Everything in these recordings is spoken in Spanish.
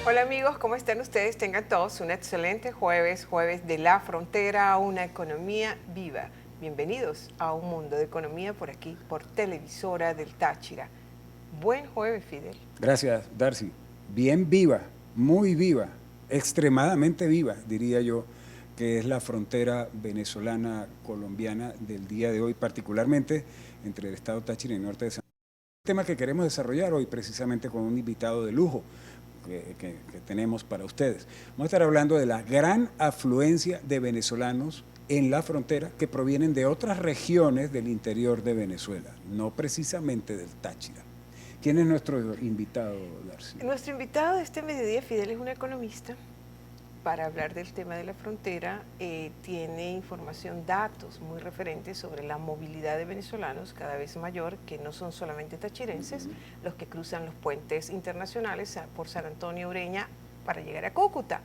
Hola amigos, ¿cómo están ustedes? Tengan todos un excelente jueves, jueves de la frontera, una economía viva. Bienvenidos a Un Mundo de Economía por aquí, por Televisora del Táchira. Buen jueves, Fidel. Gracias, Darcy. Bien viva, muy viva, extremadamente viva, diría yo, que es la frontera venezolana-colombiana del día de hoy, particularmente entre el estado Táchira y el norte de San Andrés. Un tema que queremos desarrollar hoy precisamente con un invitado de lujo que tenemos para ustedes. Vamos a estar hablando de la gran afluencia de venezolanos en la frontera que provienen de otras regiones del interior de Venezuela, no precisamente del Táchira. ¿Quién es nuestro invitado, Darcy? Nuestro invitado de este mediodía, Fidel, es un economista. Para hablar del tema de la frontera, tiene información, datos muy referentes sobre la movilidad de venezolanos cada vez mayor, que no son solamente tachirenses, los que cruzan los puentes internacionales por San Antonio, Ureña, para llegar a Cúcuta.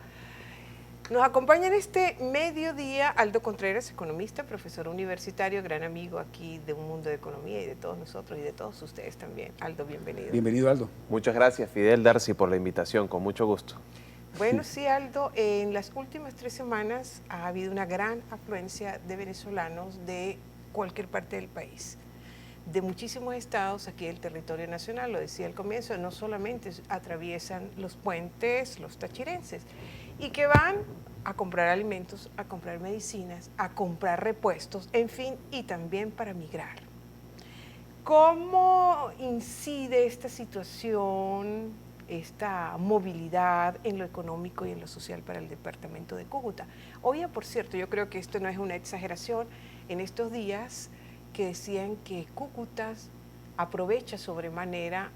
Nos acompaña en este mediodía Aldo Contreras, economista, profesor universitario, gran amigo aquí de Un Mundo de Economía y de todos nosotros y de todos ustedes también. Aldo, bienvenido. Bienvenido, Aldo. Muchas gracias, Fidel, Darcy, por la invitación, con mucho gusto. Bueno, sí, Aldo, en las últimas 3 semanas ha habido una gran afluencia de venezolanos de cualquier parte del país, de muchísimos estados aquí del territorio nacional. Lo decía al comienzo, no solamente atraviesan los puentes los tachirenses, y que van a comprar alimentos, a comprar medicinas, a comprar repuestos, en fin, y también para migrar. ¿Cómo incide esta situación, esta movilidad en lo económico y en lo social para el departamento de Cúcuta? Oye, por cierto, yo creo que esto no es una exageración, en estos días que decían que Cúcuta aprovecha sobremanera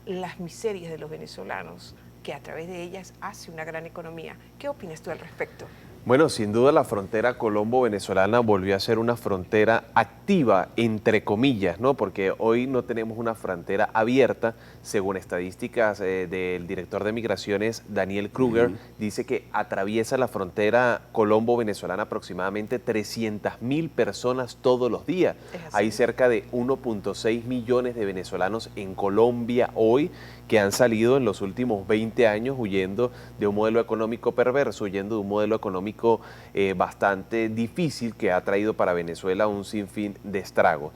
las miserias de los venezolanos, que a través de ellas hace una gran economía. ¿Qué opinas tú al respecto? Bueno, sin duda la frontera colombo-venezolana volvió a ser una frontera activa, entre comillas, ¿no? Porque hoy no tenemos una frontera abierta. Según estadísticas del director de Migraciones, Daniel Kruger, dice que atraviesa la frontera colombo-venezolana aproximadamente 300.000 personas todos los días. Hay cerca de 1.6 millones de venezolanos en Colombia hoy, que han salido en los últimos 20 años huyendo de un modelo económico perverso, huyendo de un modelo económico bastante difícil que ha traído para Venezuela un sinfín de estragos.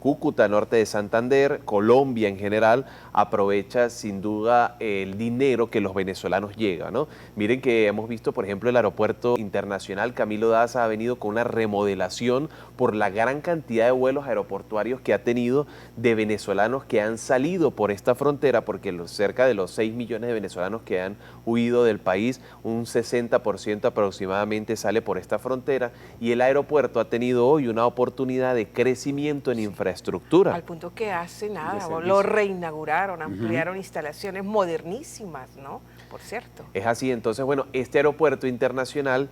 Cúcuta, norte de Santander, Colombia en general, aprovecha sin duda el dinero que los venezolanos llegan, ¿no? Miren que hemos visto, por ejemplo, el aeropuerto internacional Camilo Daza ha venido con una remodelación por la gran cantidad de vuelos aeroportuarios que ha tenido de venezolanos que han salido por esta frontera, porque cerca de los 6 millones de venezolanos que han huido del país, un 60% aproximadamente sale por esta frontera, y el aeropuerto ha tenido hoy una oportunidad de crecimiento en infraestructura. Al punto que hace nada, lo reinauguraron, ampliaron instalaciones modernísimas, ¿no? Por cierto. Es así, entonces, bueno, este aeropuerto internacional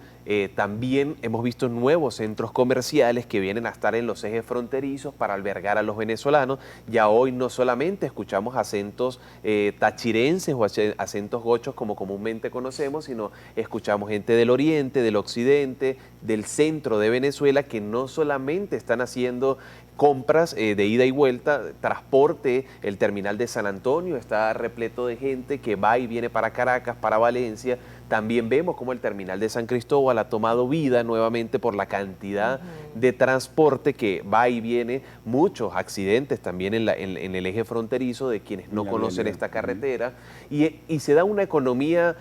también hemos visto nuevos centros comerciales que vienen a estar en los ejes fronterizos para albergar a los venezolanos. Ya hoy no solamente escuchamos acentos tachirenses o acentos gochos como comúnmente conocemos, sino escuchamos gente del oriente, del occidente, del centro de Venezuela, que no solamente están haciendo compras de ida y vuelta, transporte. El terminal de San Antonio está repleto de gente que va y viene para Caracas, para Valencia. También vemos cómo el terminal de San Cristóbal ha tomado vida nuevamente por la cantidad de transporte que va y viene, muchos accidentes también en el eje fronterizo de quienes no conocen esta carretera, y se da una economía,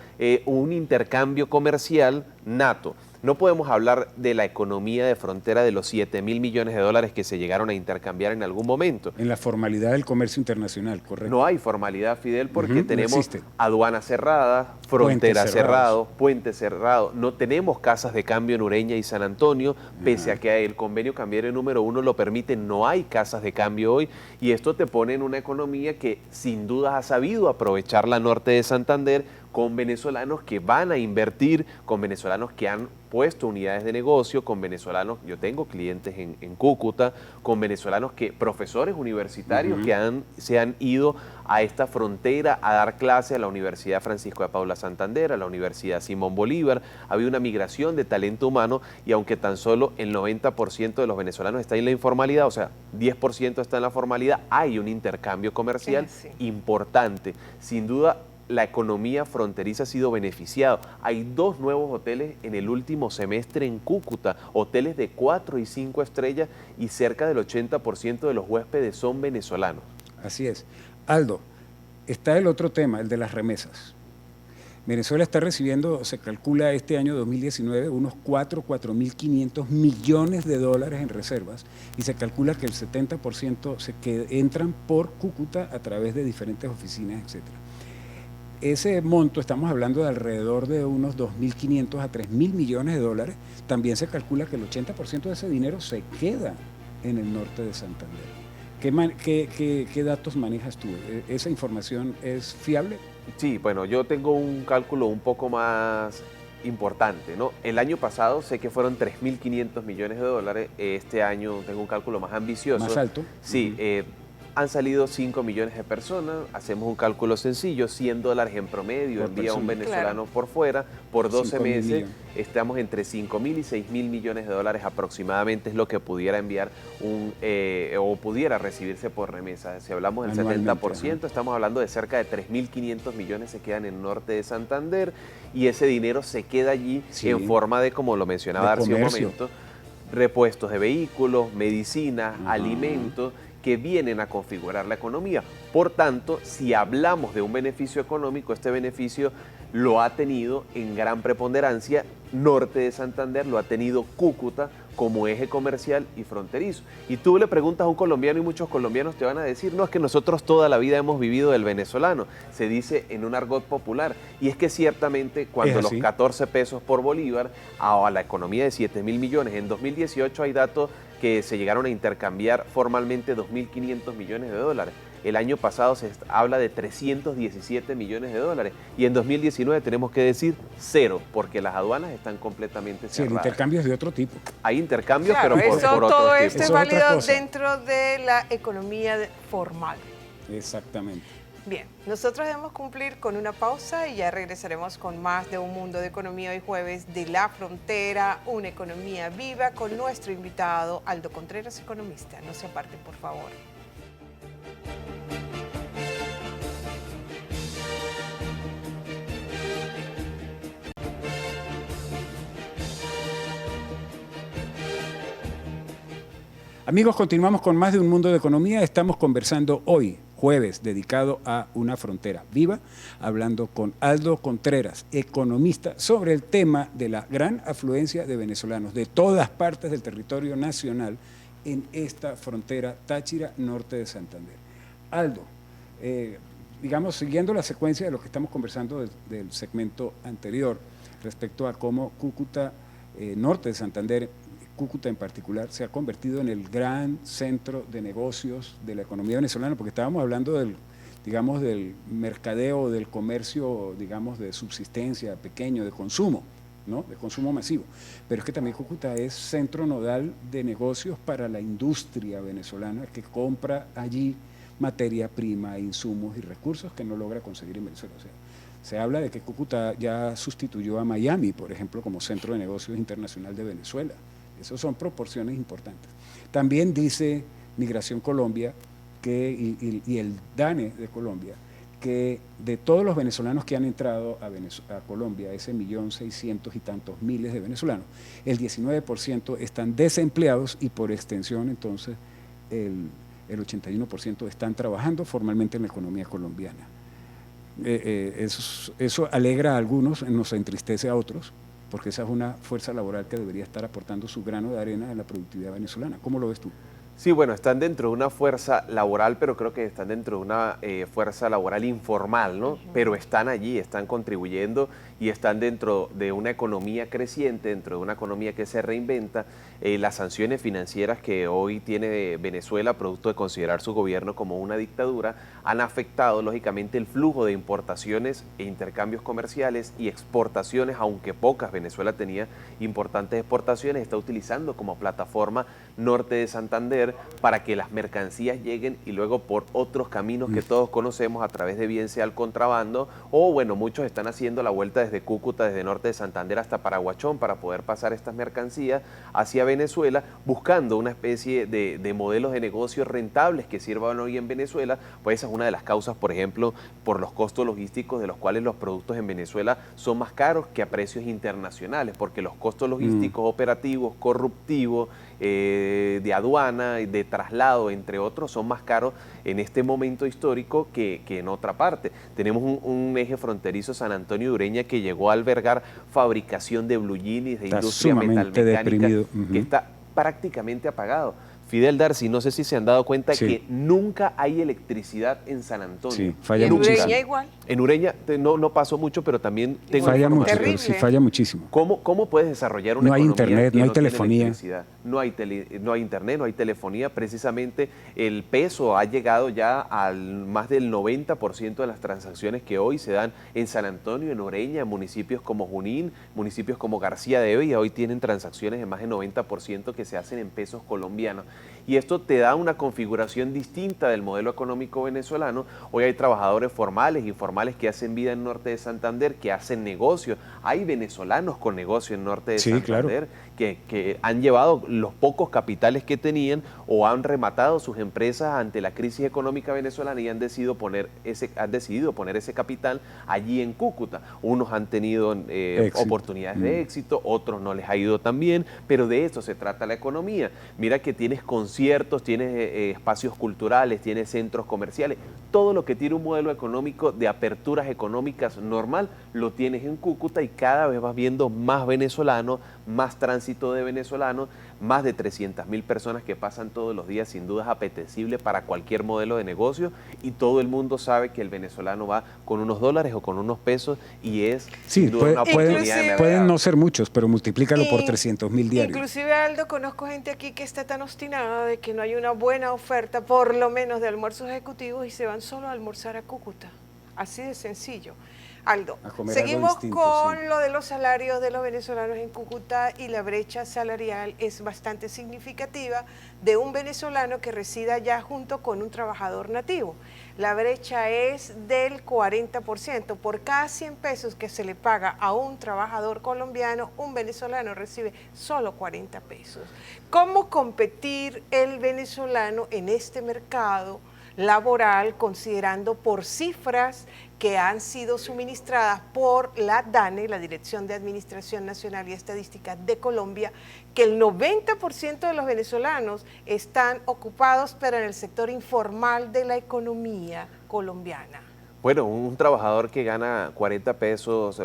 un intercambio comercial nato. No podemos hablar de la economía de frontera de los 7.000 millones de dólares que se llegaron a intercambiar en algún momento. En la formalidad del comercio internacional, correcto. No hay formalidad, Fidel, porque tenemos aduanas cerradas, fronteras cerradas, puentes cerrados. No tenemos casas de cambio en Ureña y San Antonio, pese a que el convenio cambiario número 1 lo permite, no hay casas de cambio hoy, y esto te pone en una economía que sin duda ha sabido aprovechar la norte de Santander, con venezolanos que van a invertir, con venezolanos que han puesto unidades de negocio, con venezolanos, yo tengo clientes en Cúcuta, con venezolanos profesores universitarios que se han ido a esta frontera a dar clases a la Universidad Francisco de Paula Santander, a la Universidad Simón Bolívar. Ha habido una migración de talento humano, y aunque tan solo el 90% de los venezolanos está en la informalidad, o sea, 10% está en la formalidad, hay un intercambio comercial importante. Sin duda, la economía fronteriza ha sido beneficiada. Hay 2 nuevos hoteles en el último semestre en Cúcuta, hoteles de 4 y 5 estrellas, y cerca del 80% de los huéspedes son venezolanos. Así es. Aldo, está el otro tema, el de las remesas. Venezuela está recibiendo, se calcula este año 2019, unos 4.500 millones de dólares en reservas, y se calcula que el 70% entran por Cúcuta a través de diferentes oficinas, etc. Ese monto, estamos hablando de alrededor de unos 2.500 a 3.000 millones de dólares. También se calcula que el 80% de ese dinero se queda en el norte de Santander. ¿Qué datos manejas tú? ¿Esa información es fiable? Sí, bueno, yo tengo un cálculo un poco más importante, ¿no? El año pasado sé que fueron 3.500 millones de dólares, este año tengo un cálculo más ambicioso. Más alto. Sí, han salido 5 millones de personas, hacemos un cálculo sencillo, $100 en promedio Por envía un persona. venezolano por fuera, por 12 5.000 meses millones. estamos entre 5.000 y 6.000 millones de dólares aproximadamente, es lo que pudiera enviar o pudiera recibirse por remesa. Si hablamos del Anualmente, 70%, estamos hablando de cerca de 3.500 millones se quedan en el norte de Santander, y ese dinero se queda allí Sí. en forma de, como lo mencionaba De hace un comercio. momento, repuestos de vehículos, medicinas, Ajá. alimentos, que vienen a configurar la economía. Por tanto, si hablamos de un beneficio económico, este beneficio lo ha tenido en gran preponderancia norte de Santander, lo ha tenido Cúcuta como eje comercial y fronterizo. Y tú le preguntas a un colombiano y muchos colombianos te van a decir, no, es que nosotros toda la vida hemos vivido del venezolano, se dice en un argot popular. Y es que ciertamente cuando ¿Es los así? 14 pesos por bolívar a la economía de 7.000 millones, en 2018 hay datos que se llegaron a intercambiar formalmente 2.500 millones de dólares. El año pasado se habla de 317 millones de dólares y en 2019 tenemos que decir 0, porque las aduanas están completamente Sí, el cerradas. intercambio es de otro tipo. Hay intercambios, Claro, pero eso, por todo otros esto tipos. es Eso es otra válido cosa. dentro de la economía formal. Exactamente. Bien, nosotros debemos cumplir con una pausa y ya regresaremos con más de Un Mundo de Economía hoy jueves de La Frontera, una economía viva con nuestro invitado Aldo Contreras, economista. No se aparten, por favor. Amigos, continuamos con más de Un Mundo de Economía. Estamos conversando hoy, jueves, dedicado a una frontera viva, hablando con Aldo Contreras, economista, sobre el tema de la gran afluencia de venezolanos de todas partes del territorio nacional en esta frontera Táchira, norte de Santander. Aldo, digamos, siguiendo la secuencia de lo que estamos conversando del segmento anterior, respecto a cómo Cúcuta, norte de Santander, Cúcuta en particular, se ha convertido en el gran centro de negocios de la economía venezolana, porque estábamos hablando del, digamos, del mercadeo, del comercio, digamos, de subsistencia pequeño, de consumo, ¿no? De consumo masivo. Pero es que también Cúcuta es centro nodal de negocios para la industria venezolana que compra allí materia prima, insumos y recursos que no logra conseguir en Venezuela. O sea, se habla de que Cúcuta ya sustituyó a Miami, por ejemplo, como centro de negocios internacional de Venezuela. Esas son proporciones importantes. También dice Migración Colombia y el DANE de Colombia que de todos los venezolanos que han entrado a Colombia, ese 1.600.000 y tantos miles de venezolanos, el 19% están desempleados y por extensión entonces el 81% están trabajando formalmente en la economía colombiana. Eso alegra a algunos, nos entristece a otros, porque esa es una fuerza laboral que debería estar aportando su grano de arena en la productividad venezolana. ¿Cómo lo ves tú? Sí, bueno, están dentro de una fuerza laboral, pero creo que están dentro de una fuerza laboral informal, ¿no? Pero están allí, están contribuyendo y están dentro de una economía creciente, dentro de una economía que se reinventa. Las sanciones financieras que hoy tiene Venezuela, producto de considerar su gobierno como una dictadura, han afectado, lógicamente, el flujo de importaciones e intercambios comerciales y exportaciones, aunque pocas. Venezuela tenía importantes exportaciones, está utilizando como plataforma norte de Santander, poner para que las mercancías lleguen y luego por otros caminos que todos conocemos a través de bien sea el contrabando o bueno, muchos están haciendo la vuelta desde Cúcuta, desde norte de Santander hasta Paraguachón para poder pasar estas mercancías hacia Venezuela buscando una especie de modelos de negocios rentables que sirvan hoy en Venezuela. Pues esa es una de las causas, por ejemplo, por los costos logísticos de los cuales los productos en Venezuela son más caros que a precios internacionales, porque los costos logísticos operativos, corruptivos, de aduana, de traslado, entre otros, son más caros en este momento histórico que en otra parte. Tenemos un eje fronterizo San Antonio de Ureña que llegó a albergar fabricación de blue jeans, de industria metalmecánica, que está prácticamente apagado. Fidel Darcy, no sé si se han dado cuenta que nunca hay electricidad en San Antonio. Sí, falla muchísimo. muchísimo. En Ureña igual. En Ureña no pasó mucho, pero también tengo falla mucho, Terrible. sí, falla muchísimo. ¿Cómo puedes desarrollar una No hay economía internet, que no hay tiene telefonía? electricidad? No hay internet, no hay telefonía. Precisamente el peso ha llegado ya al más del 90% de las transacciones que hoy se dan en San Antonio, en Ureña, en municipios como Junín, municipios como García de Eve, hoy tienen transacciones de más del 90% que se hacen en pesos colombianos. Y esto te da una configuración distinta del modelo económico venezolano. Hoy hay trabajadores formales, informales que hacen vida en norte de Santander, que hacen negocios. Hay venezolanos con negocio en norte de Santander, que han llevado los pocos capitales que tenían o han rematado sus empresas ante la crisis económica venezolana y han decidido poner ese capital allí en Cúcuta. Unos han tenido oportunidades de éxito, otros no les ha ido tan bien, pero de esto se trata la economía. Mira que tienes conciertos, tienes espacios culturales, tienes centros comerciales, todo lo que tiene un modelo económico de aperturas económicas normal, lo tienes en Cúcuta y cada vez vas viendo más venezolanos, más tránsito de venezolanos, más de 300.000 personas que pasan todos los días, sin duda es apetecible para cualquier modelo de negocio y todo el mundo sabe que el venezolano va con unos dólares o con unos pesos y es sin duda una oportunidad de mercado. Pueden no ser muchos, pero multiplícalo por 300.000 diarios. Inclusive, Aldo, conozco gente aquí que está tan obstinada de que no hay una buena oferta, por lo menos de almuerzos ejecutivos, y se van solo a almorzar a Cúcuta. Así de sencillo. Aldo, seguimos con lo de los salarios de los venezolanos en Cúcuta y la brecha salarial es bastante significativa de un venezolano que resida allá junto con un trabajador nativo. La brecha es del 40%. Por cada 100 pesos que se le paga a un trabajador colombiano, un venezolano recibe solo 40 pesos. ¿Cómo competir el venezolano en este mercado laboral, considerando por cifras que han sido suministradas por la DANE, la Dirección de Administración Nacional y Estadística de Colombia, que el 90% de los venezolanos están ocupados, pero en el sector informal de la economía colombiana? Bueno, un trabajador que gana 40 pesos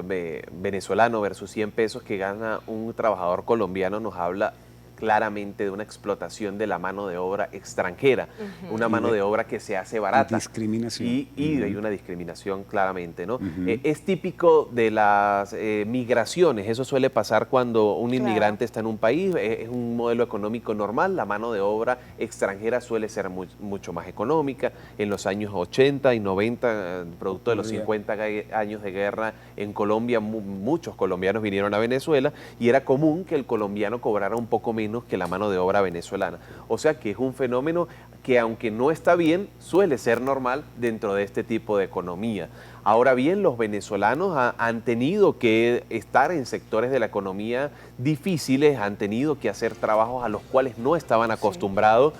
venezolano versus 100 pesos que gana un trabajador colombiano nos habla claramente de una explotación de la mano de obra extranjera, una mano de obra que se hace barata. Discriminación. Y hay una discriminación claramente, ¿no? Es típico de las migraciones, eso suele pasar cuando un inmigrante está en un país, es un modelo económico normal, la mano de obra extranjera suele ser mucho más económica. En los años 80 y 90, producto de los 50 años de guerra en Colombia, muchos colombianos vinieron a Venezuela y era común que el colombiano cobrara un poco menos que la mano de obra venezolana. O sea que es un fenómeno que, aunque no está bien, suele ser normal dentro de este tipo de economía. Ahora bien, los venezolanos han tenido que estar en sectores de la economía difíciles, han tenido que hacer trabajos a los cuales no estaban acostumbrados.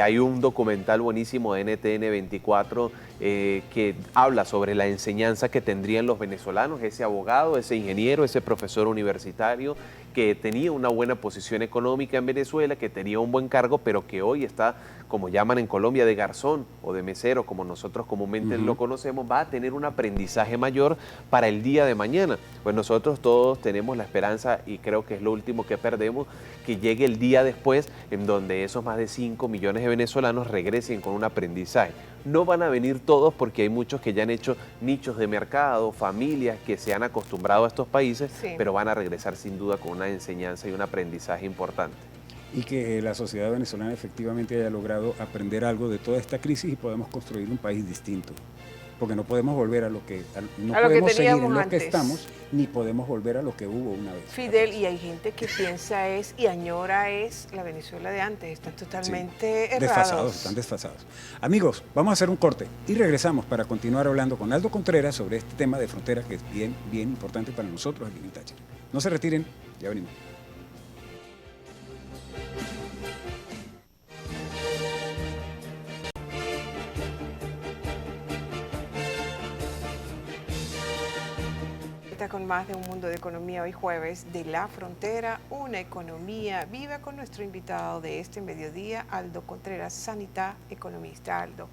Hay un documental buenísimo de NTN 24 que habla sobre la enseñanza que tendrían los venezolanos, ese abogado, ese ingeniero, ese profesor universitario que tenía una buena posición económica en Venezuela, que tenía un buen cargo, pero que hoy está, como llaman en Colombia, de garzón o de mesero, como nosotros comúnmente lo conocemos, va a tener un aprendizaje mayor para el día de mañana. Pues nosotros todos tenemos la esperanza, y creo que es lo último que perdemos, que llegue el día después en donde esos más de 5 millones de venezolanos regresen con un aprendizaje. No van a venir todos porque hay muchos que ya han hecho nichos de mercado, familias que se han acostumbrado a estos países, pero van a regresar sin duda con una enseñanza y un aprendizaje importante. Y que la sociedad venezolana efectivamente haya logrado aprender algo de toda esta crisis y podamos construir un país distinto. porque no podemos volver a lo que, no A lo que podemos seguir teníamos en lo antes. que estamos, ni podemos volver a lo que hubo una vez. Fidel, y hay gente que piensa y añora la Venezuela de antes, están totalmente Sí, errados. están desfasados. Amigos, vamos a hacer un corte y regresamos para continuar hablando con Aldo Contreras sobre este tema de frontera que es bien, bien importante para nosotros aquí en Táchira. No se retiren, ya venimos. Con más de Un Mundo de Economía hoy jueves de la frontera, una economía viva con nuestro invitado de este mediodía, Aldo Contreras, Sanitá, economista. Aldo.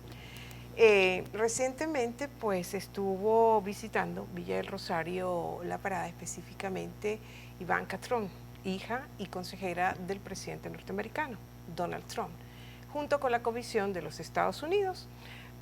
Recientemente pues estuvo visitando Villa del Rosario, La Parada, específicamente Ivanka Trump, hija y consejera del presidente norteamericano, Donald Trump, junto con la Comisión de los Estados Unidos,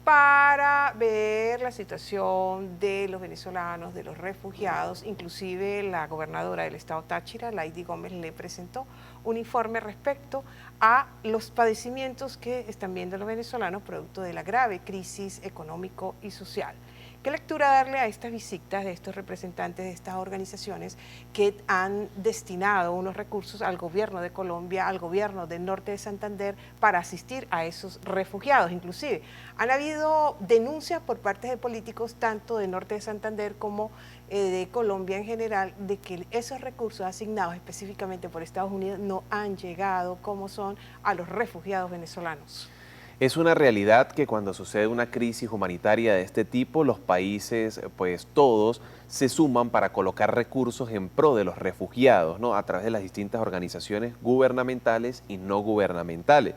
para ver la situación de los venezolanos, de los refugiados. Inclusive la gobernadora del estado Táchira, Lady Gómez, le presentó un informe respecto a los padecimientos que están viendo los venezolanos producto de la grave crisis económico y social. ¿Qué lectura darle a estas visitas de estos representantes de estas organizaciones que han destinado unos recursos al gobierno de Colombia, al gobierno del norte de Santander, para asistir a esos refugiados? Inclusive han habido denuncias por parte de políticos tanto del norte de Santander como de Colombia en general, de que esos recursos asignados específicamente por Estados Unidos no han llegado como son a los refugiados venezolanos. Es una realidad que cuando sucede una crisis humanitaria de este tipo, los países, pues todos, se suman para colocar recursos en pro de los refugiados, ¿no? A través de las distintas organizaciones gubernamentales y no gubernamentales.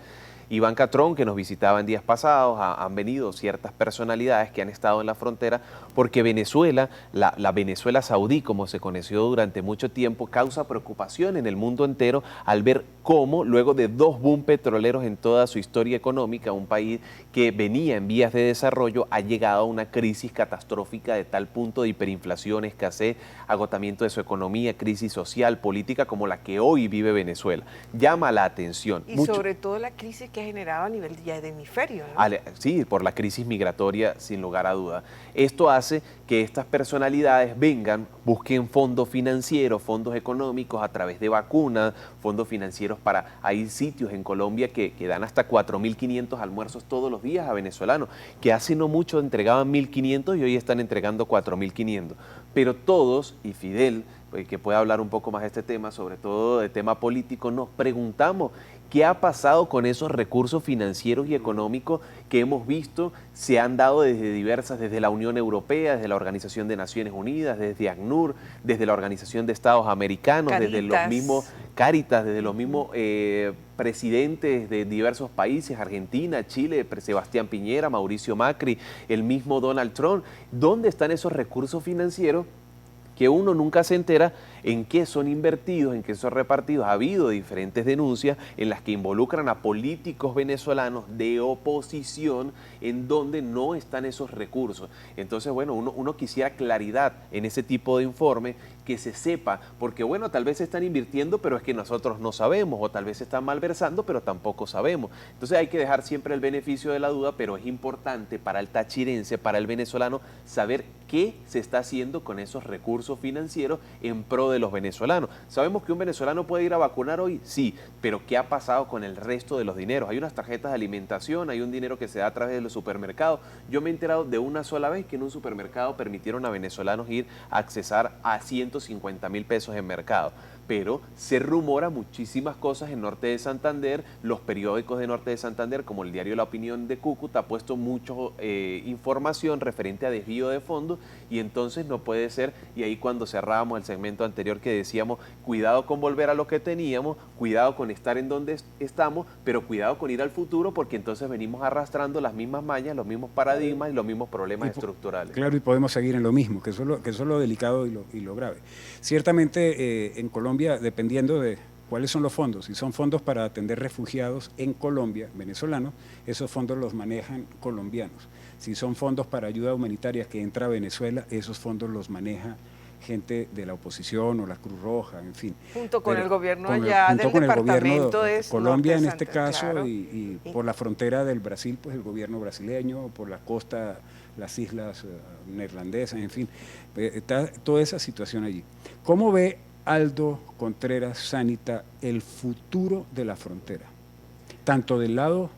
Ivanka Trump, que nos visitaba en días pasados, han venido ciertas personalidades que han estado en la frontera, porque Venezuela, la Venezuela saudí, como se conoció durante mucho tiempo, causa preocupación en el mundo entero al ver cómo, luego de 2 boom petroleros en toda su historia económica, un país que venía en vías de desarrollo, ha llegado a una crisis catastrófica de tal punto de hiperinflación, escasez, agotamiento de su economía, crisis social, política, como la que hoy vive Venezuela. Llama la atención. Y sobre todo la crisis que ha generado a nivel ya de hemisferio, ¿no? Sí, por la crisis migratoria, sin lugar a duda. Esto hace que estas personalidades vengan, busquen fondos financieros, fondos económicos a través de vacunas, fondos financieros para... Hay sitios en Colombia que dan hasta 4.500 almuerzos todos los días a venezolanos, que hace no mucho entregaban 1.500 y hoy están entregando 4.500. Pero todos, y Fidel, que puede hablar un poco más de este tema, sobre todo de tema político, nos preguntamos qué ha pasado con esos recursos financieros y económicos que hemos visto se han dado desde la Unión Europea, desde la Organización de Naciones Unidas, desde ACNUR, desde la Organización de Estados Americanos, Caritas. desde los mismos Caritas, desde los mismos presidentes de diversos países, Argentina, Chile, Sebastián Piñera, Mauricio Macri, el mismo Donald Trump. ¿Dónde están esos recursos financieros que uno nunca se entera en qué son invertidos, en qué son repartidos? Ha habido diferentes denuncias en las que involucran a políticos venezolanos de oposición en donde no están esos recursos. Entonces, bueno, uno quisiera claridad en ese tipo de informe, que se sepa, porque bueno, tal vez se están invirtiendo, pero es que nosotros no sabemos, o tal vez se están malversando, pero tampoco sabemos. Entonces hay que dejar siempre el beneficio de la duda, pero es importante para el tachirense, para el venezolano, saber qué se está haciendo con esos recursos financieros en pro de los venezolanos. Sabemos que un venezolano puede ir a vacunar hoy, sí, pero ¿qué ha pasado con el resto de los dineros? Hay unas tarjetas de alimentación, hay un dinero que se da a través de los supermercados. Yo me he enterado de una sola vez que en un supermercado permitieron a venezolanos ir a accesar a 150.000 pesos en mercado. Pero se rumora muchísimas cosas en Norte de Santander. Los periódicos de Norte de Santander, como el diario La Opinión de Cúcuta, ha puesto mucha información referente a desvío de fondos, y entonces no puede ser. Y ahí cuando cerrábamos el segmento anterior que decíamos, cuidado con volver a lo que teníamos, cuidado con estar en donde estamos, pero cuidado con ir al futuro, porque entonces venimos arrastrando las mismas mañas, los mismos paradigmas y los mismos problemas estructurales. Claro, y podemos seguir en lo mismo, que eso es lo delicado y lo grave. Ciertamente en Colombia, dependiendo de cuáles son los fondos, si son fondos para atender refugiados en Colombia, venezolanos, esos fondos los manejan colombianos. Si son fondos para ayuda humanitaria que entra a Venezuela, esos fondos los maneja gente de la oposición o la Cruz Roja, en fin. Junto con el gobierno allá del departamento de Colombia en este caso, claro. y por la frontera del Brasil, pues el gobierno brasileño, por la costa las islas neerlandesas, en fin, está toda esa situación allí. ¿Cómo ve Aldo Contreras Sanita el futuro de la frontera? Tanto del lado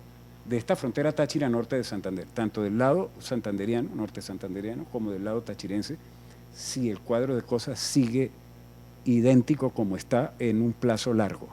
de esta frontera Táchira norte de Santander, tanto del lado santanderiano, norte santanderiano, como del lado tachirense, si el cuadro de cosas sigue idéntico como está en un plazo largo.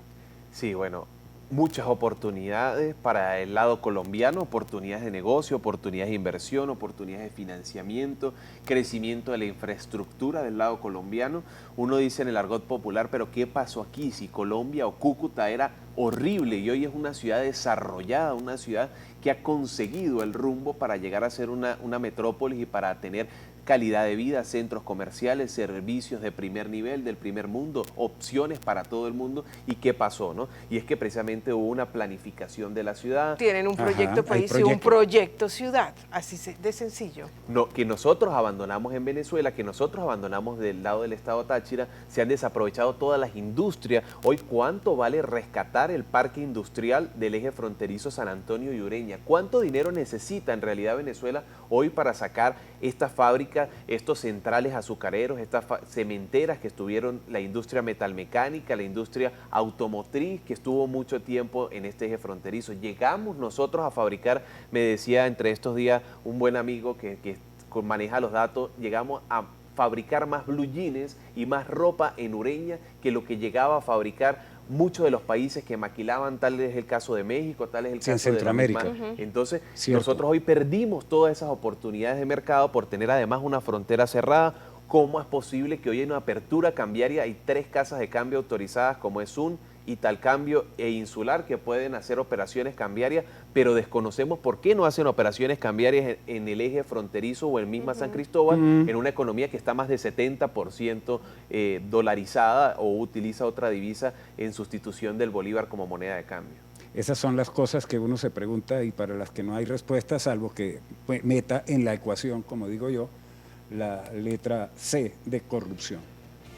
Sí, bueno, muchas oportunidades para el lado colombiano, oportunidades de negocio, oportunidades de inversión, oportunidades de financiamiento, crecimiento de la infraestructura del lado colombiano. Uno dice en el argot popular, pero ¿qué pasó aquí? Si Colombia o Cúcuta era horrible y hoy es una ciudad desarrollada, una ciudad que ha conseguido el rumbo para llegar a ser una metrópolis y para tener calidad de vida, centros comerciales, servicios de primer nivel, del primer mundo, opciones para todo el mundo. ¿Y qué pasó, no? Y es que precisamente hubo una planificación de la ciudad. Tienen un proyecto país y un proyecto ciudad, así de sencillo. No, que nosotros abandonamos en Venezuela, que nosotros abandonamos del lado del estado Táchira, se han desaprovechado todas las industrias. Hoy, ¿cuánto vale rescatar el parque industrial del eje fronterizo San Antonio y Ureña? ¿Cuánto dinero necesita en realidad Venezuela hoy para sacar estas fábricas, estos centrales azucareros, estas cementeras que estuvieron, la industria metalmecánica, la industria automotriz que estuvo mucho tiempo en este eje fronterizo? Llegamos nosotros a fabricar, me decía entre estos días un buen amigo que maneja los datos, llegamos a fabricar más blue jeans y más ropa en Ureña que lo que llegaba a fabricar muchos de los países que maquilaban, tal es el caso de México, tal es el caso de Centroamérica. Entonces, Cierto. nosotros hoy perdimos todas esas oportunidades de mercado por tener además una frontera cerrada. ¿Cómo es posible que hoy en una apertura cambiaria hay 3 casas de cambio autorizadas como es un Italcambio e Insular que pueden hacer operaciones cambiarias, pero desconocemos por qué no hacen operaciones cambiarias en el eje fronterizo o en misma San Cristóbal, en una economía que está más de 70% dolarizada o utiliza otra divisa en sustitución del bolívar como moneda de cambio? Esas son las cosas que uno se pregunta y para las que no hay respuesta, salvo que meta en la ecuación, como digo yo, la letra C de corrupción.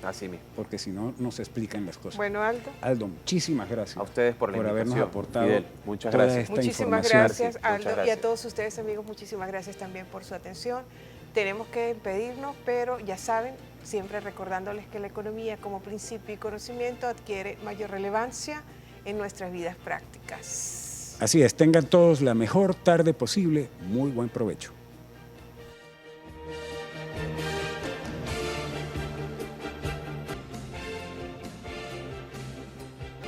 Así mismo. Porque si no, no se explican las cosas. Bueno, Aldo. Aldo, muchísimas gracias. A ustedes por la habernos invitación. aportado Fidel, muchas toda gracias. esta Muchísimas información. gracias, Muchas Aldo, y gracias. a todos ustedes, amigos, muchísimas gracias también por su atención. Tenemos que despedirnos, pero ya saben, siempre recordándoles que la economía como principio y conocimiento adquiere mayor relevancia en nuestras vidas prácticas. Así es, tengan todos la mejor tarde posible. Muy buen provecho.